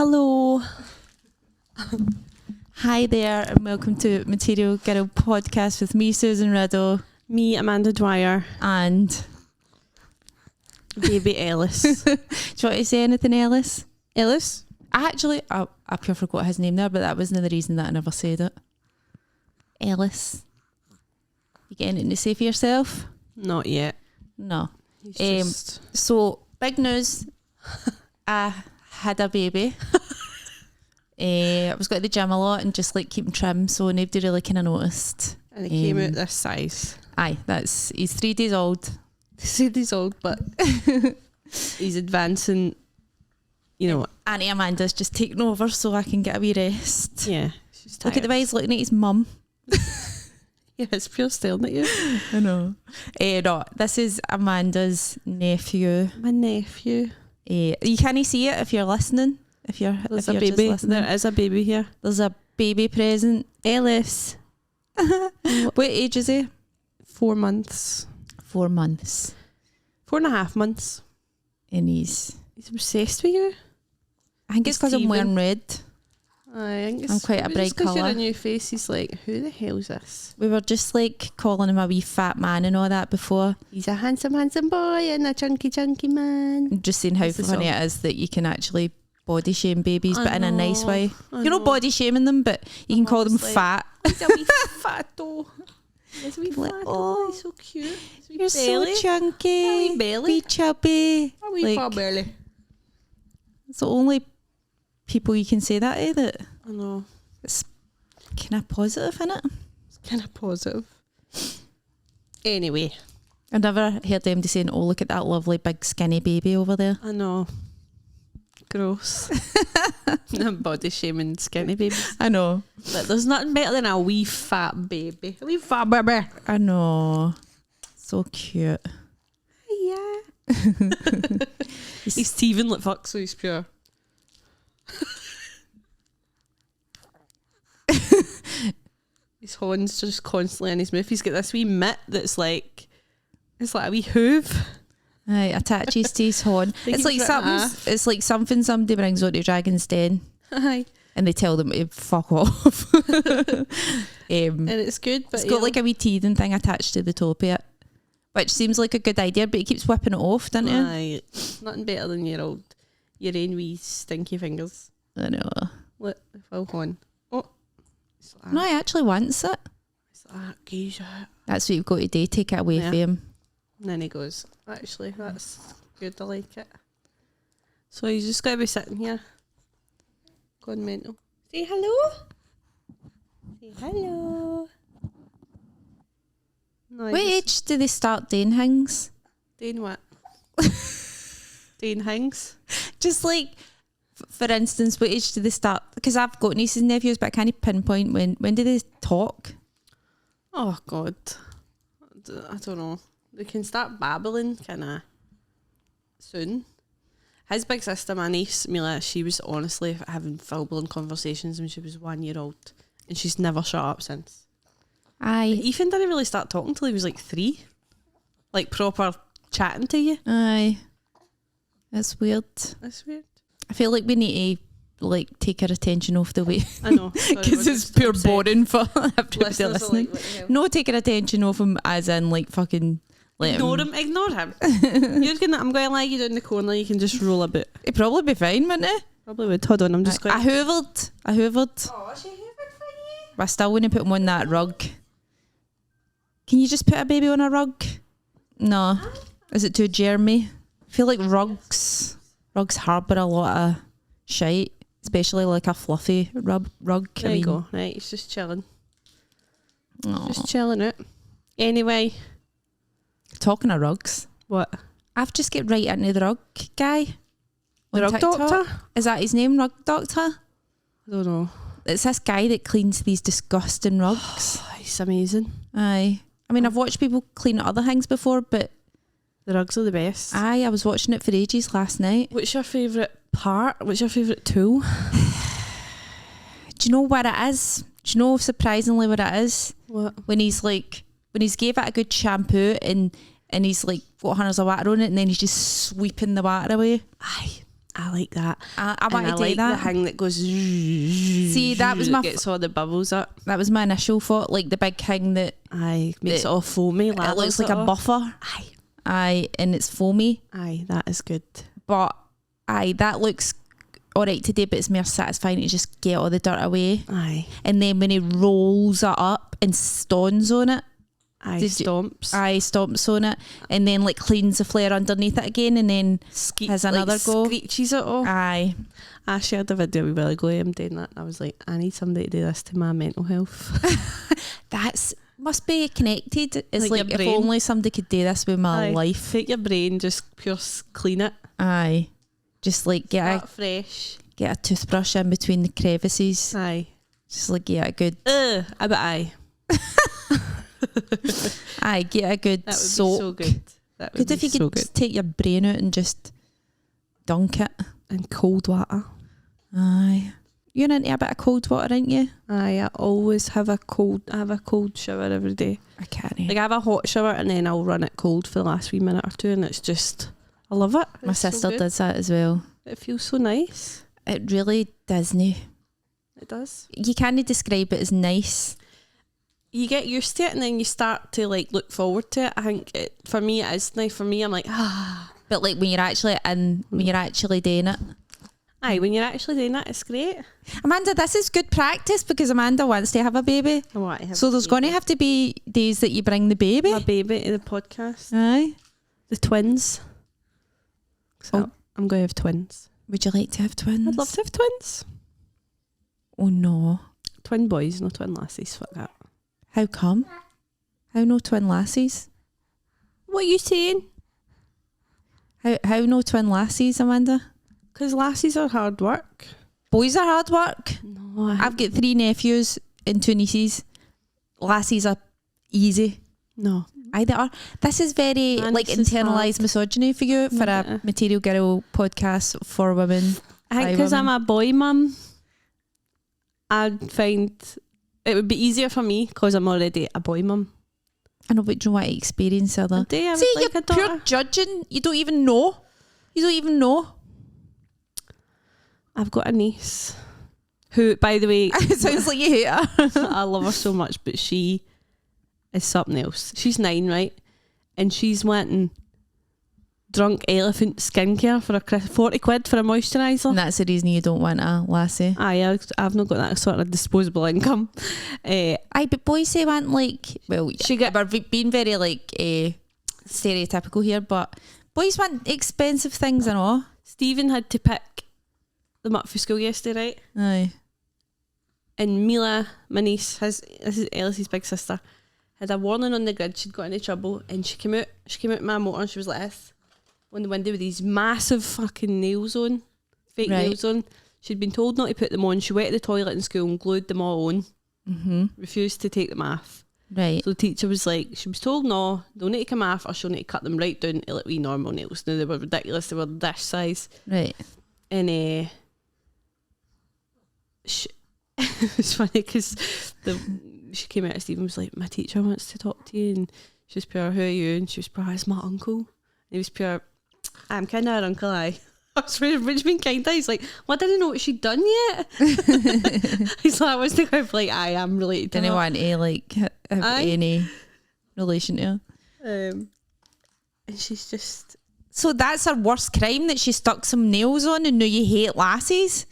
Hello. Hi there and welcome to Material Girl Podcast with me, Susan Riddell. Me, Amanda Dwyer. And baby Ellis. Do you want to say anything, Ellis? Ellis? I pure forgot his name there, but that wasn't the reason that I never said it. Ellis. You got anything to say for yourself? Not yet. No. Just... So, big news. I had a baby. I was going to the gym a lot and just like keeping trim, so nobody really kind of noticed. And he came out this size. Aye, he's 3 days old. 3 days old, but he's advancing, you know. Auntie Amanda's just taking over so I can get a wee rest. Yeah, she's tired. Look at the way he's looking at his mum. Yeah, it's pure staring at you. I know. No, this is Amanda's nephew. My nephew. You can't see it if you're listening. There's if a you're baby. Just listening. There is a baby here. There's a baby present. Ellis. What age is he? 4 months. 4 months. 4.5 months. And he's obsessed with you. I think it's because I'm wearing red. I think it's I'm quite a bright colour. You're colour. a new face. He's like, who the hell's this? We were just like calling him a wee fat man and all that before. He's a handsome boy and a chunky man. And just seeing how That's the funny song. it is that you can actually body shame babies, I but in a nice know, way. I You're not know. body shaming them, but you can call them Honestly. fat. He's a wee fatto. He's a wee Like, fatto. oh, He's so cute. His wee You're belly. so chunky. A wee belly. Wee chubby. A wee Like, fat belly. it's the only people you can say that to that I know. it's kind of positive, innit? It's kind of positive. Anyway, I never heard them saying, oh, look at that lovely big skinny baby over there. I know. Gross. I'm body shaming skinny babies. I know. But there's nothing better than a wee fat baby. A wee fat baby. I know. So cute. Yeah. He's teething like fuck, so he's pure. His horns just constantly in his mouth. He's got this wee mitt that's like, it's like a wee hoof. Aye, attaches to his horn. They It's can like cut it off. it's like something somebody brings onto Dragon's Den Aye. and they tell them to fuck off. And it's good, but It's got like a wee teething thing attached to the top of it, which seems like a good idea, but it keeps whipping it off, doesn't it? Aye. Nothing better than your own wee stinky fingers. I know. Look, the full horn. Oh. It's like, No, he actually wants it. it's like, geez, That's what you've got to do, take it away Yeah. from him. and then he goes, actually, that's good, I like it. So he's just got to be sitting here. Going mental. Say hello. Say hello. No, What age do they start doing things? Doing what? Doing things? Just like, for instance, what age do they start? Because I've got nieces and nephews, but I can't pinpoint when do they talk? Oh, God. I don't know. They can start babbling kind of soon. His big sister, my niece, Mila, she was honestly having full-blown conversations when she was 1 year old. And she's never shut up since. Aye. Ethan didn't really start talking till he was like 3. Like proper chatting to you. Aye. That's weird. That's weird. I feel like we need to like take our attention off the way. I know. Because it's pure boring for everybody Listeners are listening. like, what the hell? No, taking attention off him as in like fucking let Ignore him. Ignore him. You're gonna. I'm going to lie you down the corner. You can just roll a bit. He'd probably be fine, wouldn't he? Probably would. Hold on. I'm just going. I hoovered. Oh, she hoovered for you. But I still wouldn't put him on that rug. Can you just put a baby on a rug? No. Is it too germy? I feel like rugs harbour a lot of shite, especially like a fluffy rug. There you go. Right, he's just chilling. Aw. Just chilling it. Anyway, Talking of rugs, what? I've just get right into the rug guy. The on rug TikTok. doctor? Is that his name, Rug Doctor? I don't know. It's this guy that cleans these disgusting rugs. Oh, he's amazing. Aye. I mean, I've watched people clean other things before, but The rugs are the best. I was watching it for ages last night. What's your favourite part? What's your favourite tool? Do you know what it is? Do you know surprisingly what it is? What? When he's gave it a good shampoo and he's like got hundreds of water on it and then he's just sweeping the water away. Aye. I like that. I want to I do like that. the thing that goes. See, that was my gets all the bubbles up. That was my initial thought, like the big thing that Aye, makes it all foamy. it looks like a off. buffer. Aye, Aye, and it's foamy. aye, that is good. But aye, that looks alright today, but it's more satisfying to just get all the dirt away. Aye, And then when he rolls it up and stones on it, aye, stomps stomps. on it, and then like cleans the flare underneath it again, and then has another go. Screeches it all. Aye. I shared a video a while ago of him doing that. I was like, I need somebody to do this to my mental health. That's must be connected. It's Like like your if brain. only somebody could do this with my Aye. life. Take your brain, just pure clean it. Aye. Just like Start fresh. get a toothbrush in between the crevices. Aye. Just like get a good I bet aye. aye, get a good That would soak. be so good. That would Good be if you so could good. just take your brain out and just dunk it. And cold water. Aye. You're into a bit of cold water, aren't you? Aye, I always have a cold shower every day. I can't. Like I have a hot shower and then I'll run it cold for the last wee minute or two, and it's just, I love it. My It's so sister good. does that as well. It feels so nice. It really doesn't. It does. You can't describe it as nice. You get used to it and then you start to like look forward to it. I think for me it is nice. For me, I'm like, But like when you're actually doing it. aye, when you're actually doing that, it's great. Amanda, this is good practice because Amanda wants to have a baby. I want to have So a there's going to have to be days that you bring the baby. my baby to the podcast. Aye. The twins. So I'm going to have twins. Would you like to have twins? I'd love to have twins. Oh no. Twin boys, no twin lassies. Fuck that. How come? How no twin lassies? What are you saying? How no twin lassies, Amanda? Because lassies are hard work. Boys are hard work. No, I've got 3 nephews and 2 nieces. Lassies are easy. no. Either are. This is very Man, like this is internalised misogyny for you for Yeah. a Material Girl podcast for women. I think By because I'm women. a boy mum, I'd find it would be easier for me because I'm already a boy mum. I know, but do you know what experience are there? I would See, like you're a daughter. pure judging. You don't even know. You don't even know. I've got a niece who, by the way, It sounds like you hate her. I love her so much, but she is something else. She's 9, right? And she's wanting drunk elephant skincare for 40 quid for a moisturiser. And that's the reason you don't want a lassie. Aye, I've not got that sort of disposable income. Aye, but boys they want like, well, She get- we're being very like stereotypical here, but boys want expensive things and all. Stephen had to pick them up for school yesterday, right? Aye. And Mila, my niece, this is Ellis's big sister, had a warning on the grid. She'd got into trouble, and she came out my motor and she was like this on the window with these massive fucking nails on, fake Right. nails on. She'd been told not to put them on. She went to the toilet in school and glued them all on. Mm-hmm. Refused to take them off. Right. So the teacher was like, she was told no, they'll need to come off, or she'll need to cut them right down to like wee normal nails. Now they were ridiculous. They were this size. Right. And it's funny because she came out of Stephen was like, my teacher wants to talk to you, and she was pure, who are you? And she was pure, it's my uncle. And he was pure, I'm kind of her uncle, I was which mean kind of. He's like, well, I didn't know what she'd done yet. He's like, I was the kind of like, I am related to Didn't her. want to like have Aye. any relation to her. And she's just, So that's her worst crime, that she stuck some nails on and now you hate lassies?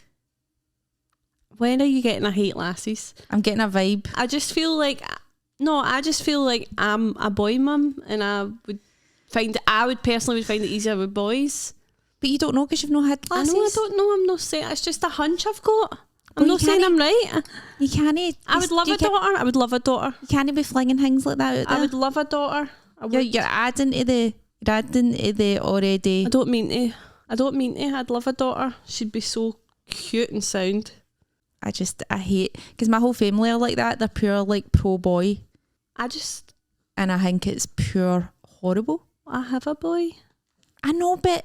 when are you getting a hate lassies? I'm getting a vibe. I just feel like I'm a boy mum, and I would personally find it easier with boys. But you don't know because you've not had lassies. I know, I don't know, I'm not saying, it's just a hunch I've got. I'm Well, not you saying can't- I'm right. You can't. I would love a daughter. I would love a daughter. You can't be flinging things like that out there. I would love a daughter. I would. You're adding to the already. I don't mean to. I'd love a daughter. She'd be so cute and sound. I hate, because my whole family are like that. They're pure like pro boy, and I think it's pure horrible. I have a boy. I know, but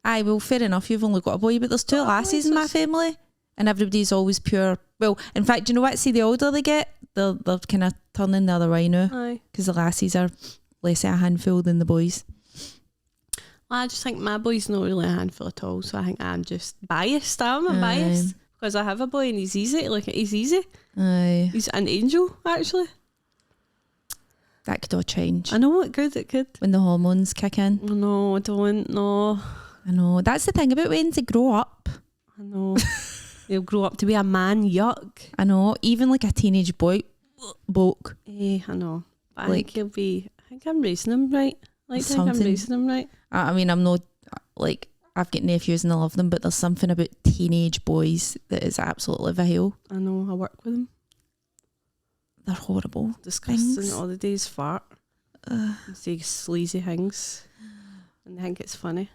aye, well, fair enough. You've only got a boy, but there's 2 lassies in my family, and everybody's always pure. Well, in fact, do you know what? See, the older they get, they're kind of turning the other way now, Aye. because the lassies are less a handful than the boys. I just think my boy's not really a handful at all, so I think I'm just biased. I'm biased because I have a boy and he's easy. Like, he's easy. Aye. He's an angel, actually. That could all change. I know, it could. When the hormones kick in. Oh, no, I don't know. I know. That's the thing about when they grow up. I know. He'll grow up to be a man, yuck. I know. Even like a teenage bloke. I know. But Like, I think I'm raising him right. I think I'm raising him right. I mean, I'm not, like, I've got nephews and I love them, but there's something about teenage boys that is absolutely vile. I know, I work with them. They're horrible. Disgusting. things. All the days fart. Say sleazy things. And they think it's funny.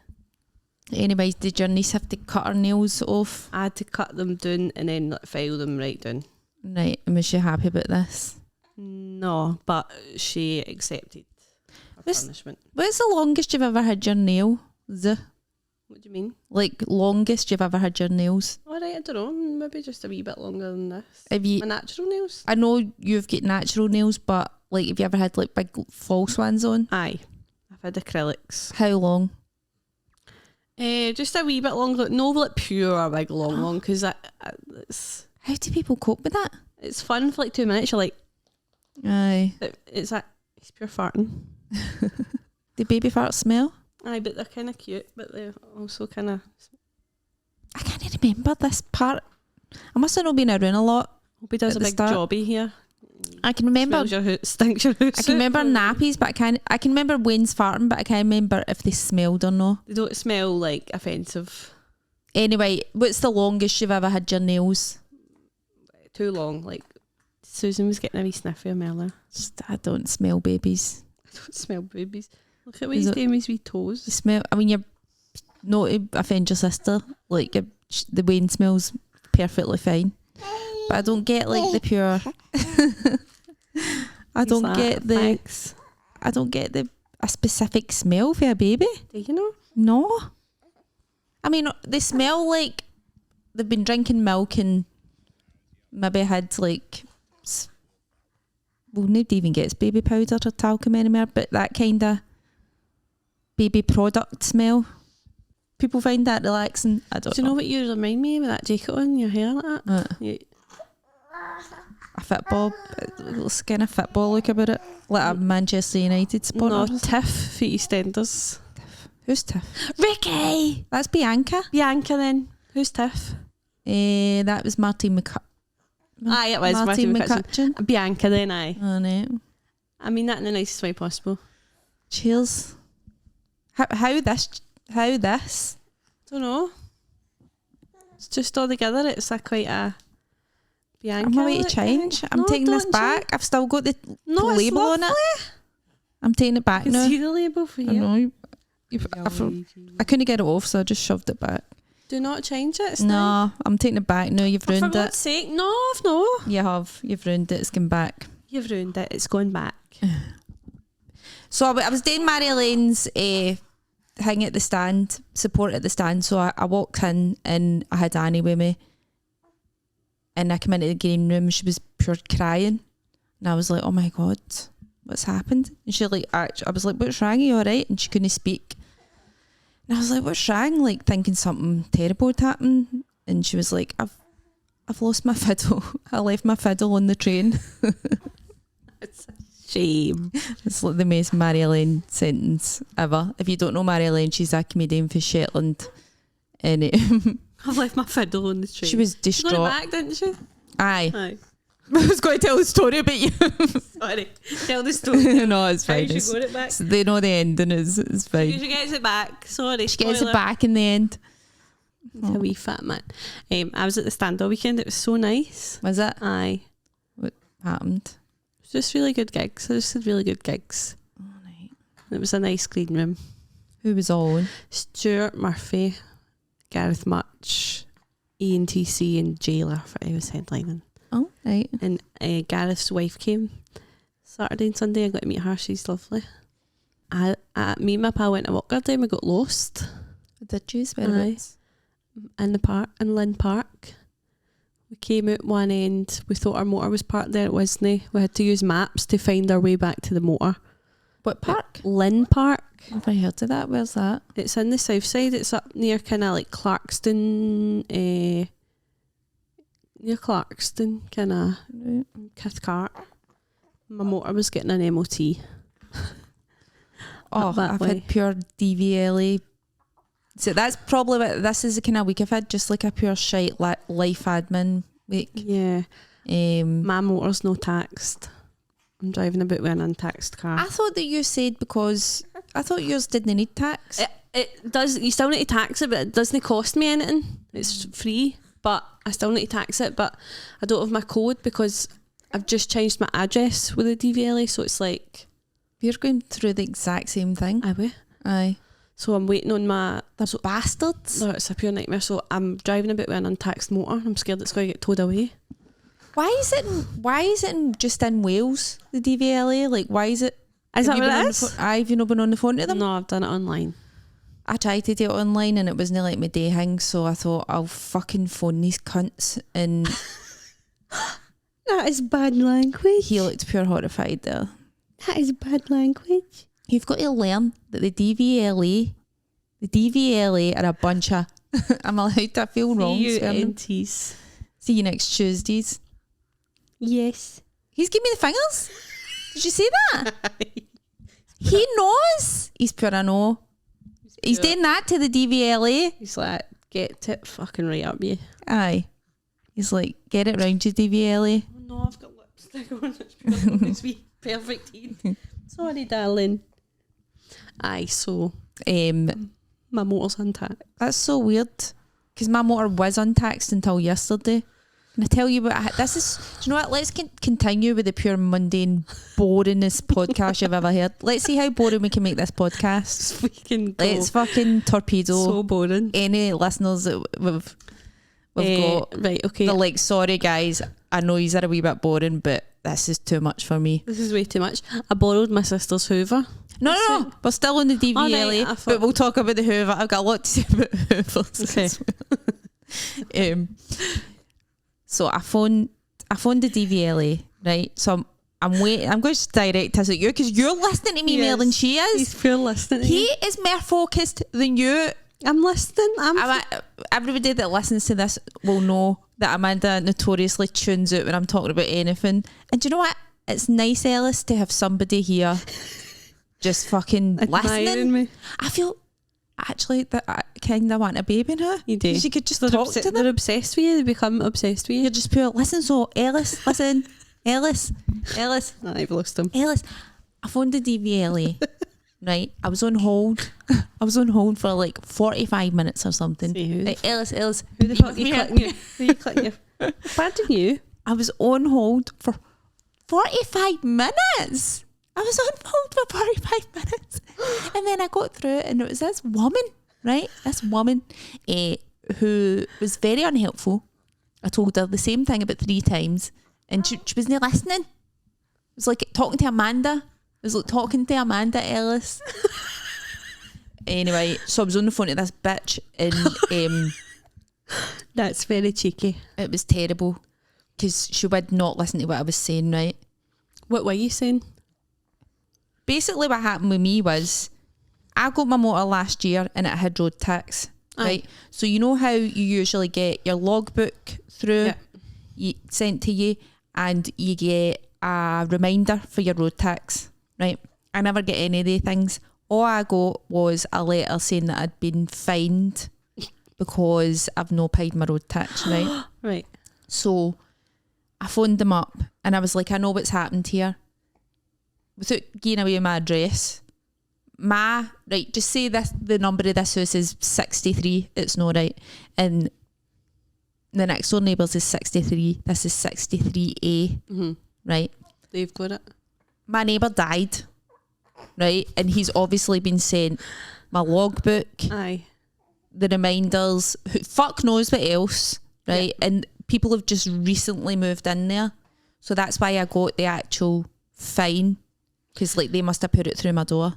Anyways, did your niece have to cut her nails off? I had to cut them down and then file them right down. Right, and was she happy about this? No, but she accepted her punishment. What's the longest you've ever had your nails? What do you mean? Like, longest you've ever had your nails? Alright, I don't know. Maybe just a wee bit longer than this. Have you? My natural nails? I know you've got natural nails, but like, have you ever had like big false ones on? Aye. I've had acrylics. How long? Just a wee bit longer. No, like pure big long, because it's How do people cope with that? it's fun for like 2 minutes. You're like, Aye. it's pure farting. Do baby farts smell? Aye, but they're kind of cute, but they're also kind of. I can't remember this part. I must have not been around a lot. Hope he does At a the big start. jobby here. I can remember. Smells your hoot, stinks your hoot. I can remember nappies, but I can remember Wayne's farting, but I can't remember if they smelled or not. They don't smell like offensive. Anyway, what's the longest you've ever had your nails? Too long. Like Susan was getting a wee sniffy of me earlier. Just, I don't smell babies. I don't smell babies. Look at what he's doing with his wee toes. You smell. I mean, you're not to offend your sister. Like, the Wayne smells perfectly fine, but I don't get like the pure. I don't get the. Thanks. I don't get a specific smell for a baby. Do you know? No. I mean, they smell like they've been drinking milk and maybe had like. Well, nobody even gets baby powder or talcum anymore, but that kind of baby product smell. People find that relaxing. I don't Do you know what you remind me of with that jacket on your hair like that? Yeah. A football, it's kind of football look about it, like a Manchester United supporter. No, Tiff for EastEnders. Who's Tiff? Ricky! That's Bianca. Bianca then. Who's Tiff? That was Martin McCutcheon. Aye, it was Martin McCutcheon. Bianca then, aye. Oh no. I mean that in the nicest way possible. Cheers. How this? Don't know. It's just all together. It's quite a Bianca. I'm ready to change. I'm taking this back. I've still got the label on it. I'm taking it back now. See the label for you. I know. I couldn't get it off, so I just shoved it back. Do not change it. No, I'm taking it back now. You've ruined For it. God's sake, no, I've no. You have. You've ruined it. It's gone back. You've ruined it. It's gone back. So I was doing Mary Elaine's thing at the stand, support at the stand. So I walked in and I had Annie with me. And I came into the green room and she was pure crying. And I was like, oh my God, what's happened? And she I was like, what's wrong? Are you all right? And she couldn't speak. And I was like, what's wrong? Like thinking something terrible had happened. And she was like, I've lost my fiddle. I left my fiddle on the train. It's a shame. It's like the most Mary Elaine sentence ever. If you don't know Mary Elaine, she's a comedian for Shetland. And I've left my fiddle on the train. she was She distraught. got it back, didn't she? Aye. Aye. I was going to tell the story about you. Sorry. Tell the story. No, it's How fine. she got it back? They know the ending it's fine. She gets it back. Sorry. She gets spoiler. it back in the end. It's a wee fat man. I was at the stand all weekend. It was so nice. Was it? Aye. What happened? It was just really good gigs. I just had really good gigs. Oh, right. It was a nice clean room. Who was all on? Stuart Murphy, Gareth Much, Ian TC and Jay Lafferty was headlining. Oh, right. And Gareth's wife came Saturday and Sunday. I got to meet her. She's lovely. Me and my pal went to walk that day and we got lost. Did you? Whereabouts? In the park, in Lynn Park. We came out one end. We thought our motor was parked there. It wasn't. We had to use maps to find our way back to the motor. What park? Lynn Park. Have I heard of that? Where's that? It's in the south side. It's up near kind of like Clarkston, near Clarkston, kind of Right. Cathcart. My motor was getting an MOT. Oh, that I've way. had pure DVLA. So that's probably what this is the kind of week I've had, just like a pure shite life admin week. Yeah. My motor's no taxed. I'm driving about with an untaxed car. I thought that you said because I thought yours didn't need tax. It does. You still need to tax it, but it doesn't cost me anything. It's free, but I still need to tax it. But I don't have my code because I've just changed my address with the DVLA, so it's like You're going through the exact same thing. I will. Aye. So I'm waiting on my. They're bastards. No, it's a pure nightmare. So I'm driving about with an untaxed motor. I'm scared it's going to get towed away. Why is it just in Wales, the DVLA? Like, why is it? Is that have you what been it on is? the phone? Have you not been on the phone to them? No, I've done it online. I tried to do it online and it wasn't like my day thing, so I thought I'll fucking phone these cunts, and That is bad language. he looked pure horrified there. That is bad language. You've got to learn that the DVLA are a bunch of I'm allowed to feel wrong. swearing. CUNTs. See you next Tuesdays. Yes. He's giving me the fingers. Did you see that? He knows. He's pure I know. He's doing that to the DVLA. He's like, get it fucking right up you. Aye. He's like, get it round you, DVLA. Oh no, I've got lipstick on. It's wee perfect teen. Sorry, darling. Aye, so my motor's untaxed. That's so weird. Because my motor was untaxed until yesterday. Can I tell you what this is? Do you know what? Let's continue with the pure mundane, boringest podcast you've ever heard. Let's see how boring we can make this podcast. We can go. Let's fucking torpedo So boring. any listeners that we've got. Right, okay. They're like, sorry guys, I know you're a wee bit boring, but this is too much for me. This is way too much. I borrowed my sister's Hoover. No. We're still on the DVLA, I thought- but we'll talk about the Hoover. I've got a lot to say about Hoovers. Okay. So I phoned the DVLA, right? So I'm waiting. I'm going to direct this at you because you're listening to me more than she is. He's pure listening to He you. is more focused than you. I'm listening. Everybody that listens to this will know that Amanda notoriously tunes out when I'm talking about anything. And do you know what? It's nice, Ellis, to have somebody here just fucking Admiring listening. me. I feel actually that I kind of want a baby now. You do. You could just They're talk to them. They're obsessed with you. They become obsessed with you. You're just pure, listen, so Ellis, listen, Ellis, I've lost him. Ellis. I phoned the DVLA, right? I was on hold. I was on hold for like 45 minutes or something. See who? Like, Ellis, Who the fuck are you clicking you? Who are you clicking you? Pardon you? I was on hold for 45 minutes. I was on hold for 45 minutes. And then I got through it and it was this woman, right? This woman who was very unhelpful. I told her the same thing about 3 times and she wasn't listening. It was like talking to Amanda. It was like talking to Amanda Ellis. Anyway, so I was on the phone to this bitch and That's very cheeky. it was terrible because she would not listen to what I was saying, right? What were you saying? Basically what happened with me was I got my motor last year and it had road tax, right? So you know how you usually get your logbook through sent to you and you get a reminder for your road tax, right? I never get any of the things. All I got was a letter saying that I'd been fined because I've not paid my road tax, right? Right. So I phoned them up and I was like, I know what's happened here. Without giving away my address, right, just say this, the number of this house is 63, it's not right. And the next door neighbours is 63, this is 63A, right? They've got it. My neighbour died, right? And he's obviously been sent my logbook, Aye. the reminders, fuck knows what else, right? And people have just recently moved in there. So that's why I got the actual fine. Because like they must have put it through my door,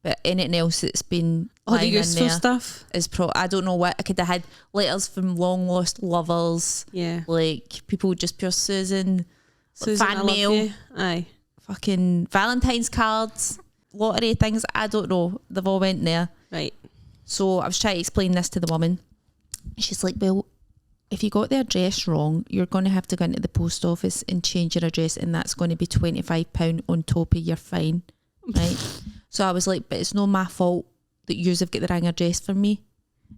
but anything else that's been All the lying in useful there stuff. is I don't know what I could have had letters from long lost lovers, Yeah. like people just pure Susan Susan, I fan love mail, you. Aye. fucking Valentine's cards. lottery things. I don't know. They've all went there. Right. So I was trying to explain this to the woman. She's like, well, if you got the address wrong, you're going to have to go into the post office and change your address, and that's going to be £25 on top of your fine. Right? So I was like, but it's not my fault that yous have got the wrong address for me.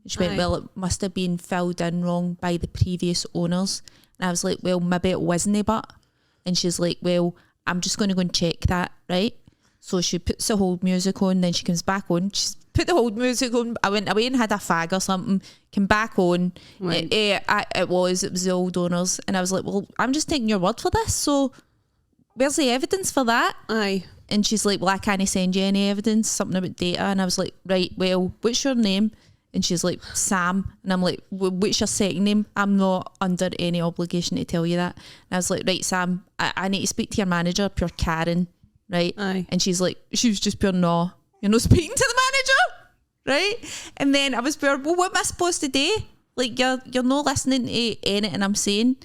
And she went, well, it must have been filled in wrong by the previous owners. And I was like, well, maybe it wasn't, but. And she's like, well, I'm just going to go and check that, right? So she puts the hold music on, then she comes back on. She's put the hold music on. I went away and had a fag or something. Came back on. Right. It was the old owners. And I was like, well, I'm just taking your word for this. So where's the evidence for that? Aye. And she's like, well, I can't send you any evidence, something about data. And I was like, right, well, what's your name? And she's like, Sam. And I'm like, what's your second name? I'm not under any obligation to tell you that. And I was like, right, Sam, I need to speak to your manager, pure Karen, right? Aye. And she was just pure, no, you're not speaking to the manager, right? And then I was pure, well, what am I supposed to do? Like, you're not listening to anything I'm saying.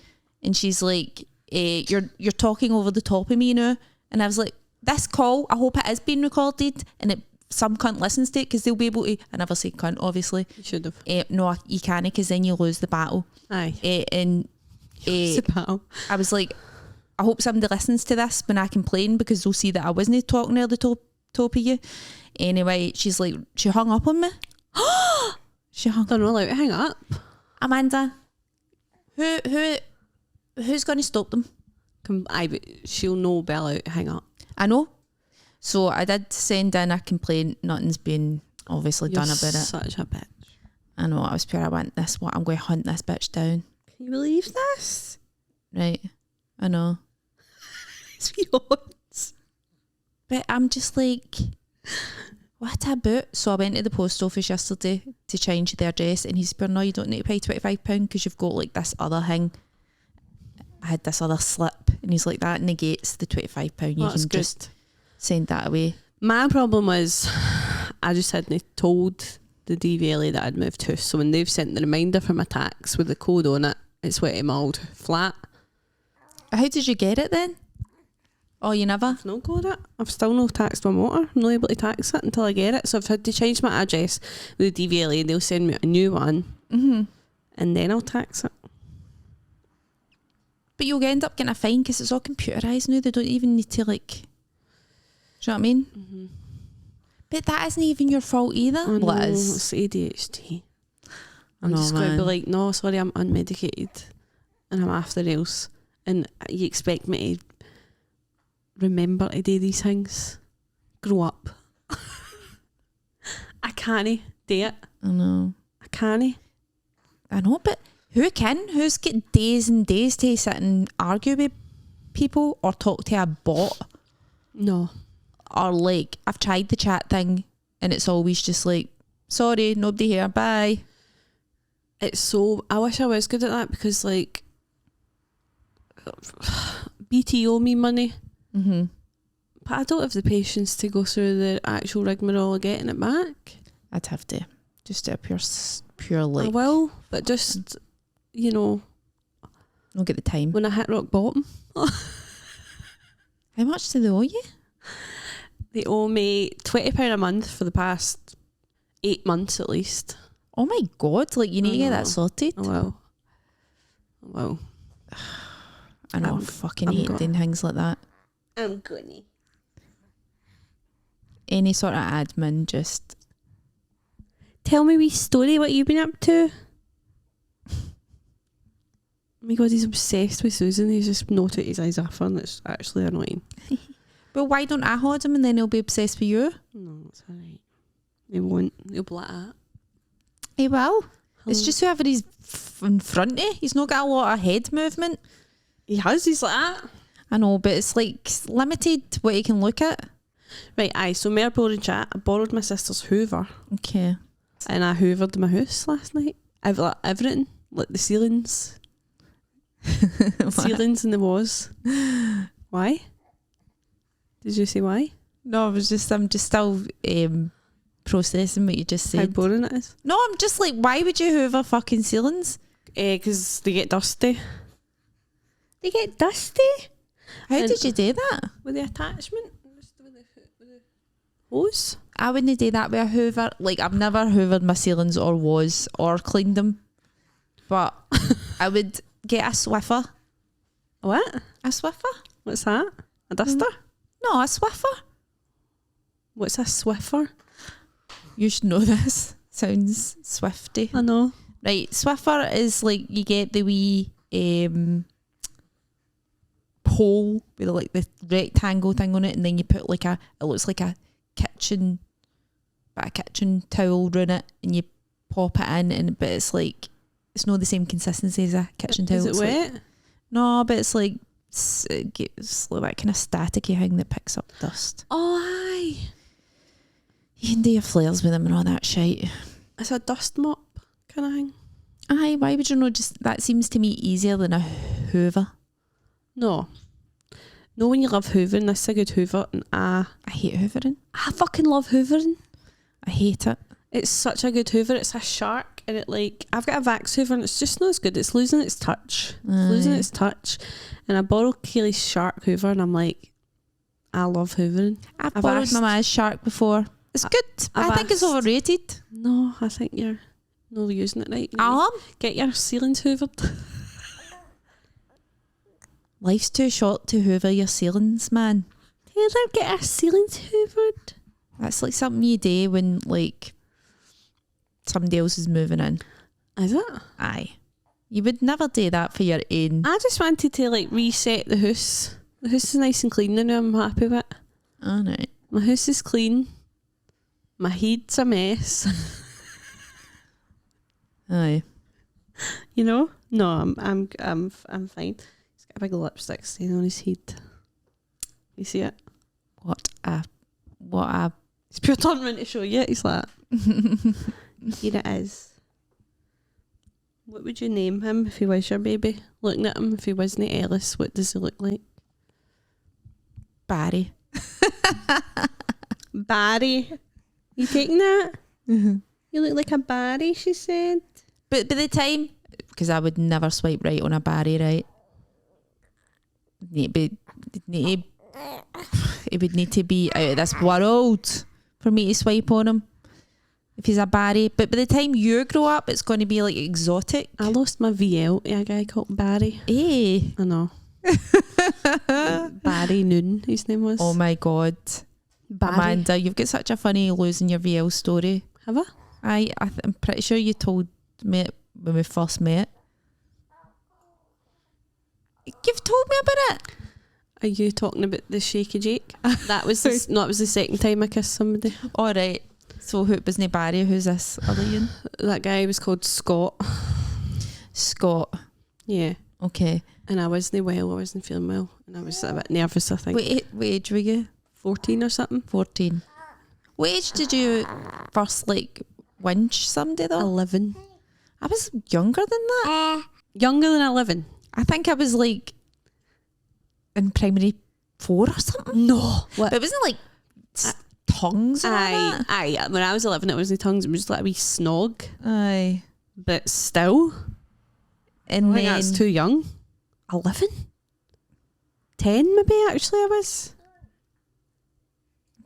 And she's like, you're talking over the top of me now. And I was like, this call, I hope it is being recorded and some cunt listens to it, because they'll be able to. I never say cunt, obviously. You should have. No, you can't, because then you lose the battle. Aye. The battle. I was like, I hope somebody listens to this when I complain, because they'll see that I wasn't talking near the top of you. Anyway, she's like, she hung up on me. She hung. They're not allowed to hang up. Amanda, who's going to stop them? Aye, but she'll know be allowed to hang up. I know. So I did send in a complaint. Nothing's been obviously You're done about it. Such a bitch. I know. I was pure. I want this. What I'm going to hunt this bitch down. Can you believe this? Right. I know. It's beyond. But I'm just like, what about? So I went to the post office yesterday to change the address, and he's pure, no, you don't need to pay £25 because you've got like this other thing. I had this other slip, and he's like, that negates the £25. You can just send that away. My problem was I just hadn't told the DVLA that I'd moved house, so when they've sent the reminder for my tax with the code on it, it's went to my old flat. How did you get it then? Oh, you never? I've not got it. I've still not taxed my motor. I'm not able to tax it until I get it. So I've had to change my address with the DVLA. They'll send me a new one, and then I'll tax it. But you'll end up getting a fine because it's all computerised now. They don't even need to, like... Do you know what I mean? Mm-hmm. But that isn't even your fault either. I know, well, it is. It's ADHD. I'm just going to be like, no, sorry, I'm unmedicated and I'm after else. And you expect me to remember to do these things? Grow up. I can't do it. I know. I can't. I know, but who can? Who's got days and days to sit and argue with people or talk to a bot? No. Or like, I've tried the chat thing and it's always just like, sorry, nobody here, bye. It's so, I wish I was good at that because like, BT owe me money. Mm-hmm. But I don't have the patience to go through the actual rigmarole of getting it back. I'd have to. Just do a pure like... I will, but just, you know... Don't get the time. When I hit rock bottom. How much do they owe you? They owe me £20 a month for the past 8 months at least. Oh my God, like you need to get that sorted. Oh well. I know, I fucking hate doing things like that. I'm gonna. Any sort of admin, just... Tell me wee story, what you've been up to. Oh my God, he's obsessed with Susan. He's just not at his eyes after, and it's actually annoying. Well, why don't I hold him and then he'll be obsessed with you? No, it's alright. He won't. He'll be like that. He will. It's just whoever he's in front of. He's not got a lot of head movement. He has, he's like that. I know, but it's like limited what he can look at. Right, aye, so mere boring chat. I borrowed my sister's Hoover. Okay. And I hoovered my house last night. Everything. Like the ceilings. Ceilings and the walls. Why? Did you say why? No, I'm just still processing what you just said. How boring it is. No, I'm just like, why would you hoover fucking ceilings? Because they get dusty. They get dusty? How did you do that? With the attachment. Hose? I wouldn't do that with a hoover. Like, I've never hoovered my ceilings or cleaned them. But I would get a Swiffer. What? A Swiffer? What's that? A duster? No, a Swiffer. What's a Swiffer? You should know this. Sounds swifty. I know. Right, Swiffer is like you get the wee pole with like the rectangle thing on it, and then you put like it looks like a kitchen towel around it, and you pop it in, but it's like it's not the same consistency as a kitchen towel. Is it It's wet? Like, no, but it's like it's like that kind of staticky thing that picks up dust. Oh, aye. You can do your flares with them and all that shite. It's a dust mop kind of thing. Aye, why would you know? Just that seems to me easier than a hoover. No. No, when you love hoovering, this is a good hoover. And I hate hoovering. I fucking love hoovering. I hate it. It's such a good hoover. It's a shark, and it like I've got a Vax hoover, and it's just not as good. It's losing its touch. And I borrowed Kaylee's shark hoover, and I'm like, I love hoovering. I've borrowed my ma's shark before. It's good. I think it's overrated. No, I think you're not using it right. Get your ceilings hoovered. Life's too short to hoover your ceilings, man. Taylor, get our ceilings hoovered. That's like something you do when like somebody else is moving in. Is it? Aye. You would never do that for your own. I just wanted to like reset the house. The house is nice and clean now. I'm happy with it. Oh no. My house is clean. My head's a mess. Aye. You know? No, I'm fine. He's got a big lipstick stain on his head. You see it? What a He's pure tournament to show you. He's like, here it is. What would you name him if he was your baby? Looking at him, if he wasn't Ellis, what does he look like? Barry. Barry. You taking that? Mm-hmm. You look like a Barry, she said. But by the time, because I would never swipe right on a Barry, right? It would need to be out of this world for me to swipe on him. If he's a Barry. But by the time you grow up, it's going to be like exotic. I lost my VL to a guy called Barry. Hey. I know. Barry Noon, his name was. Oh my God. Barry. Amanda, you've got such a funny losing your VL story. Have I? I'm pretty sure you told me it when we first met. You've told me about it. Are you talking about the shaky Jake? That was that was the second time I kissed somebody. All right. So who wasn't Barry? Who's this other one? That guy was called Scott. Scott. Yeah. Okay. And I wasn't well. I wasn't feeling well, and I was a bit nervous. I think. What age were you? 14 or something. 14. What age did you first like winch somebody though? 11. I was younger than that. Younger than 11. I think I was like in primary 4 or something. No. What? But it wasn't like tongues and all that. Aye. When I was 11, it wasn't tongues. It was just like a wee snog. Aye. But still, And I then think that's too young. 11? 10 maybe actually I was.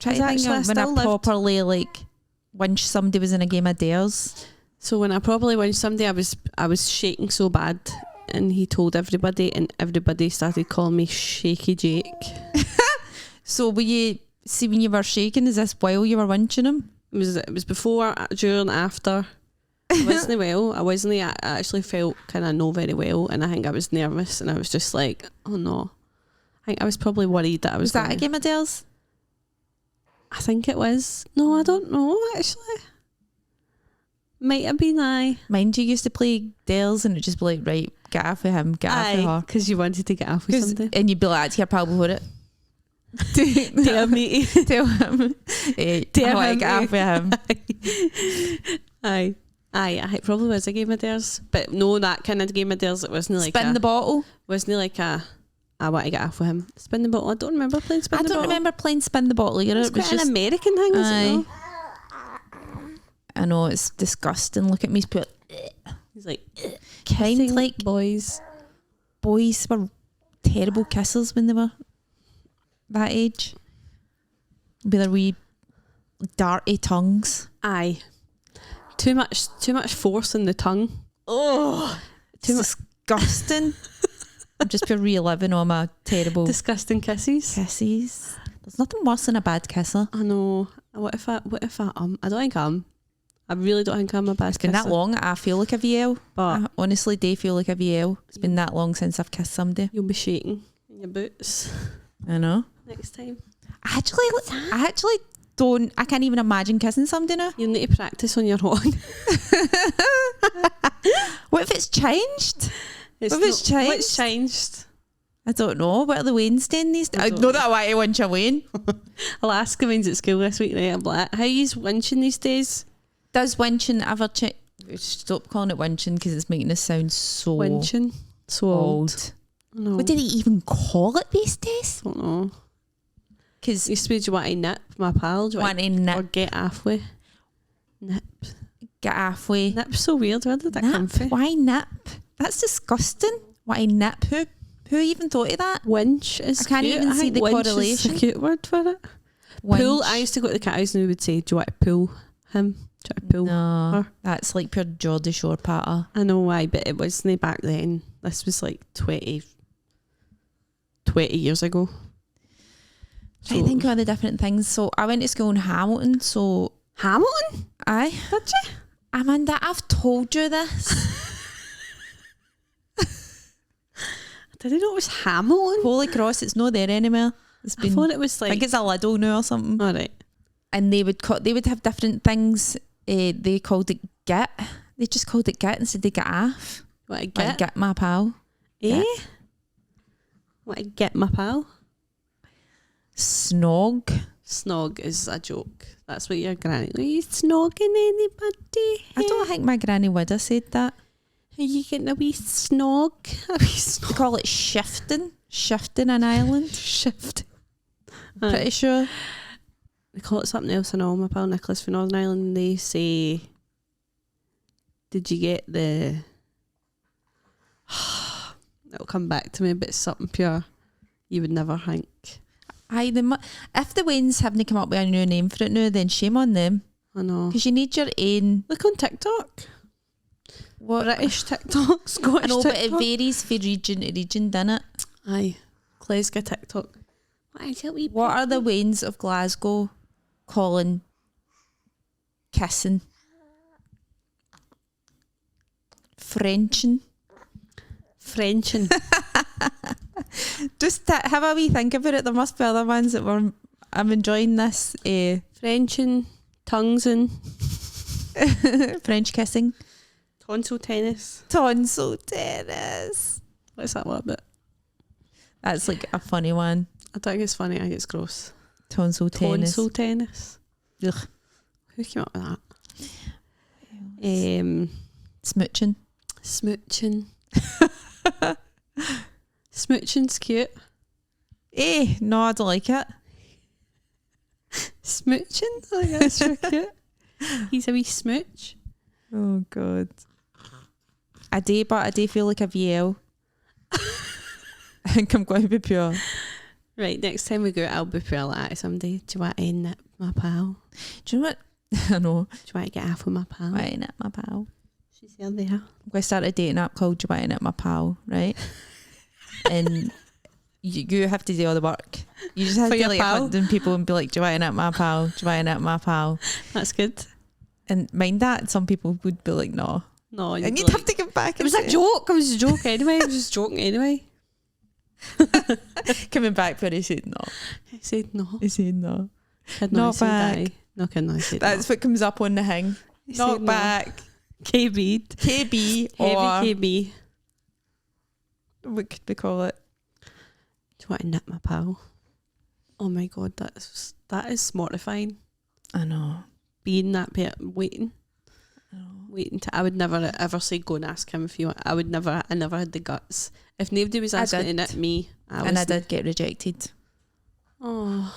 trying to think of when I properly like winched somebody was in a game of dares. So when I probably winched somebody, I was shaking so bad, and he told everybody, and everybody started calling me Shaky Jake. So were you see when you were shaking? Is this while you were winching him? It was before, during, after. I wasn't well. I actually felt kind of not very well, and I think I was nervous, and I was just like, oh no. I think I was probably worried that I was. Was that a game of dares? I think it was. No, I don't know actually. Might have been aye. Mind you used to play dares and it'd just be like, right, get off with him, get off with her. Because you wanted to get off with something. And you'd be like, here, pal, for it. Tell me. Tell him. Tell him. Get off with him. Aye. It probably was a game of dares. But no, that kind of game of dares, it wasn't like Spin the bottle? Wasn't like I want to get off with him. Spin the bottle. I don't remember playing spin the bottle. I don't remember playing spin the bottle either. It was quite an American thing, isn't it? I know, it's disgusting. Look at me. He's like, kind of like boys. Boys were terrible kissers when they were that age. Be their wee dirty tongues. Aye. Too much force in the tongue. Oh, Too it's disgusting. I'm just pure reliving all my terrible disgusting kisses. There's nothing worse than a bad kisser. I know. What if I I don't think I really don't think I'm a bad It's been kisser. that long, I feel like a VL. But I honestly do feel like a VL. It's been that long since I've kissed somebody. you'll be shaking in your boots I know. next time. I actually don't, I can't even imagine kissing somebody now. You'll need to practice on your own. What if it's changed? It's What's not- changed? What's changed? I don't know. What are the Waynes doing these days? I know that I want to winch a Wayne. Alaska means at school this week, right? I'm like, how you winching these days? Does winching ever change? Stop calling it winching because it's making us sound so Winching? So old. old. I know. What do they even call it these days? I don't know. Because Used to be, do you want to nip my pal? Do you want wanting to, or nip, get halfway? Nip. get halfway. Nip's so weird. Where did that come Nip? from? Why nip? That's disgusting. Why nip? Who even thought of that? Winch is I can't cute. even see think the winch correlation. Is a cute word for it. Pull. Winch. I used to go to the cat house and we would say, do you want to pull him? Do you want to pull No, her? that's like pure Geordie Shore patter. I know why, but it wasn't back then. This was like 20 years ago. I think all the different things. So I went to school in Hamilton. So Hamilton? did you? Amanda, I've told you this. I didn't know it was Hamilton. Holy Cross, it's not there anymore. It's I been. thought it was I like. think it's a Liddell now or something. All right. And they would have different things. They called it git. They just called it git instead of get off. What I Like get? get my pal. Eh? What I get, my pal? Snog. Snog is a joke. That's what your granny. Are you snogging anybody? I don't think my granny would have said that. Are you getting a wee snog? A wee They snog. call it shifting. Shifting in Ireland. Shift. Pretty sure. They call it something else. I know my pal Nicholas from Northern Ireland. They say, "Did you get the?" It'll come back to me, but it's something pure you would never think. Aye, if the Waynes haven't come up with a new name for it now, then shame on them. I know. Because you need your own. Look on TikTok. What? British TikTok, Scottish I know, but it TikTok. varies from region to region, doesn't it? Aye, Glasgow TikTok. What are the Waynes of Glasgow calling kissing? Frenching. Just have a wee think about it. There must be other ones that were. I'm enjoying this. Frenching, tonguesing, French kissing. tonsil tennis. Tonsil tennis. What's that word? But That's like a funny one. I don't think it's funny. I think it's gross. Tonsil tennis. Tonsil tennis. Ugh. Who came up with that? Smooching. Smooching. Smooching's cute. No, I don't like it. Smooching? Oh, yeah, that's so cute. He's a wee smooch. Oh God. I do feel like a VL. I think I'm going to be pure. Right, next time we go, I'll be pure like somebody. Do you want to nip my pal? Do you know what? I know. Do you want to get half with my pal? Right, nip my pal. She's here there. I'm going to start a dating app called Do You Want to Nip My Pal, right? And you have to do all the work. You just have For to your like pal? hunt people and be like, do you want to nip my pal? Do you want to nip my pal? That's good. And mind that, some people would be like, no. No, And you'd have to get back. It was a joke. It was a joke anyway. I was just joking anyway. Coming back, but he said no. I said no. He said no. Kid Not I said back. aye. No kidding, I said That's what comes up on the hang. no. Not back. KB. KB Heavy or KB. what could we call it? Do you want to nip my pal? Oh my god, that is mortifying. I know. Being that waiting. I know. Waiting to, I would never ever say go and ask him if you want. I never had the guts. If nobody was I asking to did. nip me, And I did get rejected. Oh.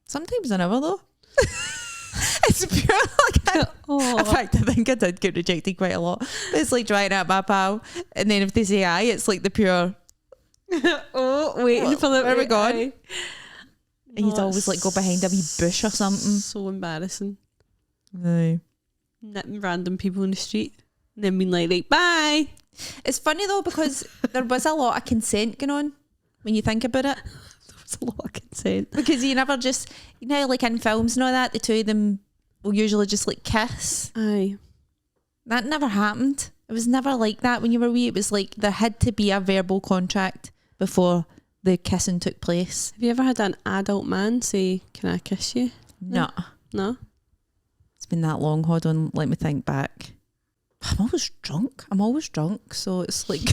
Sometimes I never though. It's pure like in fact I think I did get rejected quite a lot. But it's like trying out my pal, and then if they say aye, it's like the pure waiting for the where are we going? And he'd always like go behind a wee bush or something. So embarrassing. Aye. Nipping random people in the street and then being like, right, bye. It's funny though because there was a lot of consent going on when you think about it. There was a lot of consent. Because you never just, you know, like in films and all that, the two of them will usually just like kiss. Aye. That never happened. It was never like that when you were wee. It was like there had to be a verbal contract before the kissing took place. Have you ever had an adult man say, can I kiss you? No. No? It's been that long. Hold on, let me think back. I'm always drunk. So it's like...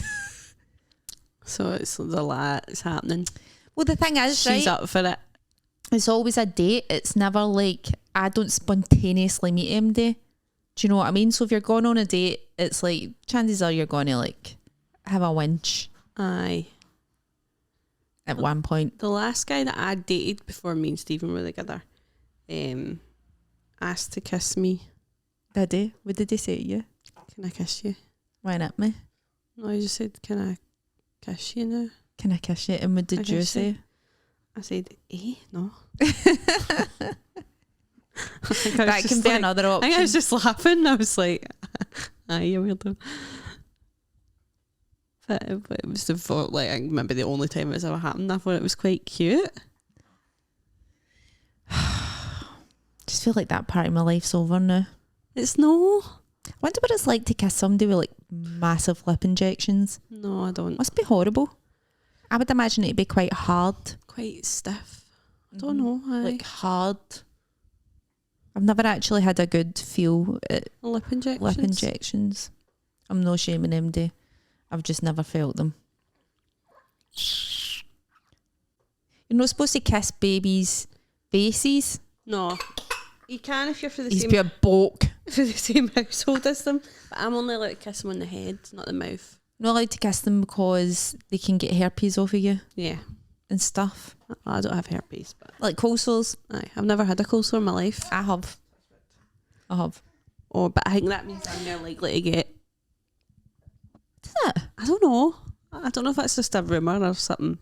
So it's the lot, it's happening. Well, the thing is, She's right, up for it. it's always a date. It's never like, I don't spontaneously meet him day. Do you know what I mean? So if you're going on a date, it's like, chances are you're going to like have a winch Aye. at one point. The last guy that I dated before me and Stephen were together asked to kiss me. Did he? What did he say to you? Can I kiss you? Why not me? No, I just said, can I kiss you now? Can I kiss you? And what did I you kiss you. say? I said, no. That can be another I option. think I was just laughing. I was like, aye, you weirdo. But it was the thought, like, I remember the only time it's ever happened. I thought it was quite cute. Just feel like that part of my life's over now. It's no. I wonder what it's like to kiss somebody with like massive lip injections. No, I don't. Must be horrible. I would imagine it'd be quite hard. Quite stiff. I don't know. Like hard. I've never actually had a good feel at lip injections. lip injections. I'm no shaming them day. I've just never felt them. You're not supposed to kiss babies' faces. No. You can if you're for the He's same be a bloke. for the same household as them. But I'm only allowed to kiss them on the head, not the mouth. Not allowed to kiss them because they can get herpes off of you Yeah. and stuff. I don't have herpes, but Like cold sores. aye, I've never had a cold sore in my life. I have. Oh, but I think that means I'm more likely to get. Does it? I don't know. I don't know if that's just a rumour or something.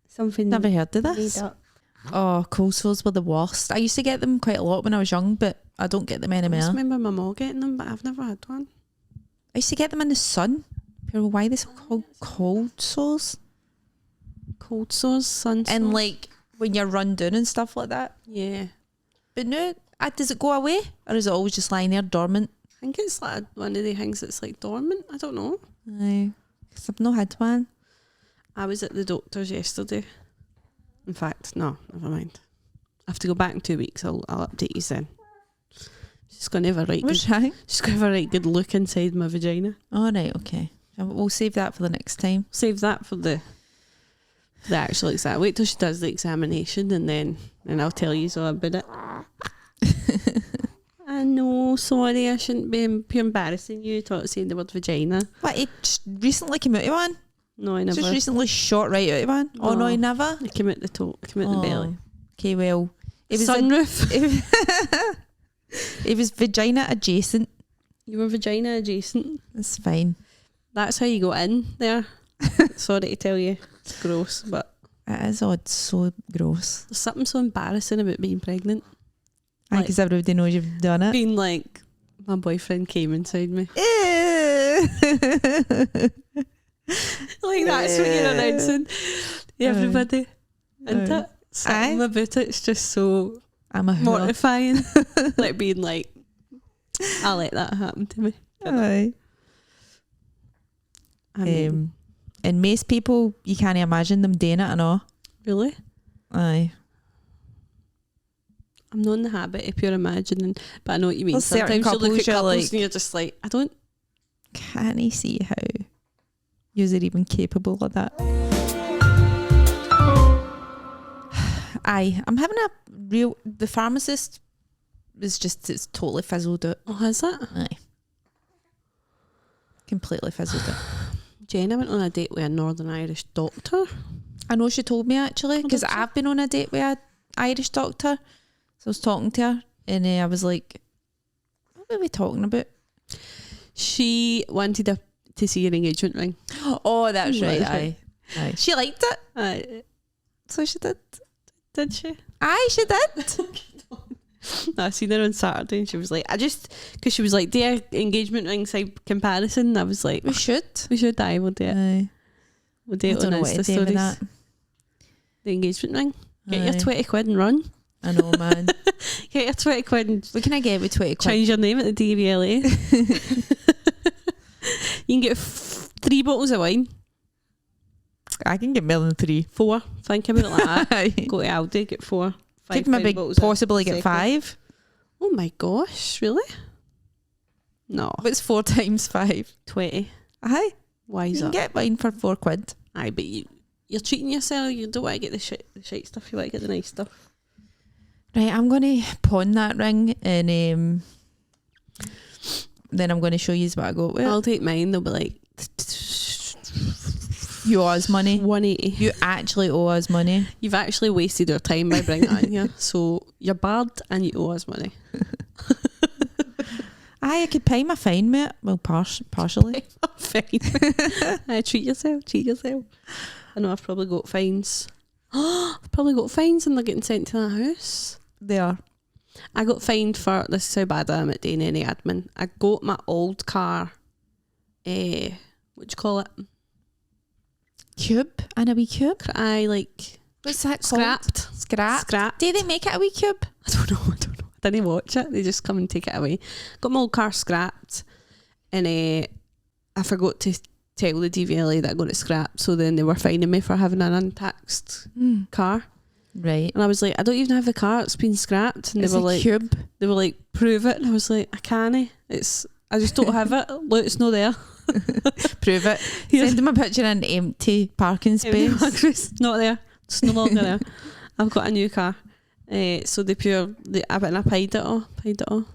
Something Never heard of made this. up. Oh, cold sores were the worst. I used to get them quite a lot when I was young, but I don't get them I just anymore. remember my mum getting them, but I've never had one. I used to get them in the sun. People, why are they so called cold sores? Cold sores, sun sores. And like when you're run down and stuff like that. Yeah. But no, does it go away? Or is it always just lying there dormant? I think it's like one of the things that's like dormant. I don't know. Aye. 'Cause I've not had one. I was at the doctor's yesterday. In fact, no, never mind. I have to go back in 2 weeks. I'll update you then. She's going to have a right What's good, wrong? she's going to have a right good look inside my vagina. All right, okay. We'll save that for the next time. Save that for the actual exam. Wait till she does the examination and I'll tell you all about it. I know, sorry, I shouldn't be embarrassing you saying the word vagina. What, he just recently came out of one? No, I never. Just recently shot right out of one? Oh, no, he never? I came out the toe, I came out the belly. Okay, well. It was Sunroof. it was vagina adjacent. You were vagina adjacent. It's fine. That's how you go in there. Sorry to tell you. It's gross, but It is odd, so gross. there's something so embarrassing about being pregnant. Aye, because everybody knows you've done it. Being like, my boyfriend came inside me. Like that's what you're announcing. Everybody. Isn't it? Something about it, it's just so I'm a whore. mortifying. Like being like, I'll let that happen to me. Aye. I mean, And most people, you can't imagine them doing it and all. really? Aye. I'm not in the habit of pure imagining, but I know what you mean. Well, certain Sometimes you look at couples, you're couples like- and you're just like, I don't. Can you see how you're even capable of that? Aye, I'm having a real... The pharmacist is just... It's totally fizzled out. Oh, has it? Aye. Completely fizzled out. Jenna went on a date with a Northern Irish doctor. I know she told me actually, because did she? I've been on a date with an Irish doctor. So I was talking to her and I was like, what were we talking about? She wanted to see an engagement ring. Oh, that's right. Right. Aye. Aye. She liked it. Uh, So she did. Did she? Aye, she did. No, I seen her on Saturday and she was like, because she was like, do a engagement ring side comparison. And I was like, We should. we'll do it. Aye. We'll do I it don't on know what to Insta do with stories. that. The engagement ring. Get your Aye. 20 quid and run. I know, man. Get your 20 quid and What can I get with 20 quid? change your name at the DVLA. You can get 3 bottles of wine. I can get more than 3. 4. Think about it like that. Aye. Go to Aldi, get 4. 5 Could maybe bottles of possibly get Prosecco. 5. Oh my gosh, really? No. What's 4 times 5? 20. Aye. Why You is can that? get wine for 4 quid. Aye, but you're treating yourself. You don't want to get the shite stuff. You want to get the nice stuff. Right, I'm going to pawn that ring and then I'm going to show you what I got with it. I'll take mine. They'll be like, You owe us money. 180. You actually owe us money. You've actually wasted our time by bringing that in here. So you're bad and you owe us money. Aye, I could pay my fine, mate. Well, partially. Fine. Treat yourself. I know I've probably got fines. I've probably got fines and they're getting sent to the house. They are. I got fined for, this is how bad I am at doing any admin. I got my old car, what do you call it? Cube and a wee cube. I like What's that called? scrapped. Scrapped. Do they make it a wee cube? I don't know. I didn't watch it. They just come and take it away. Got my old car scrapped and I forgot to tell the DVLA that I got it scrapped, so then they were fining me for having an untaxed car. Right. And I was like, I don't even have the car, it's been scrapped. And It's they were a like, cube. prove it. And I was like, I can't. I just don't have it. Look, it's not there. Prove it. Here's- Send them a picture of an empty parking space. It's not there. It's no longer there. I've got a new car. So I paid it all.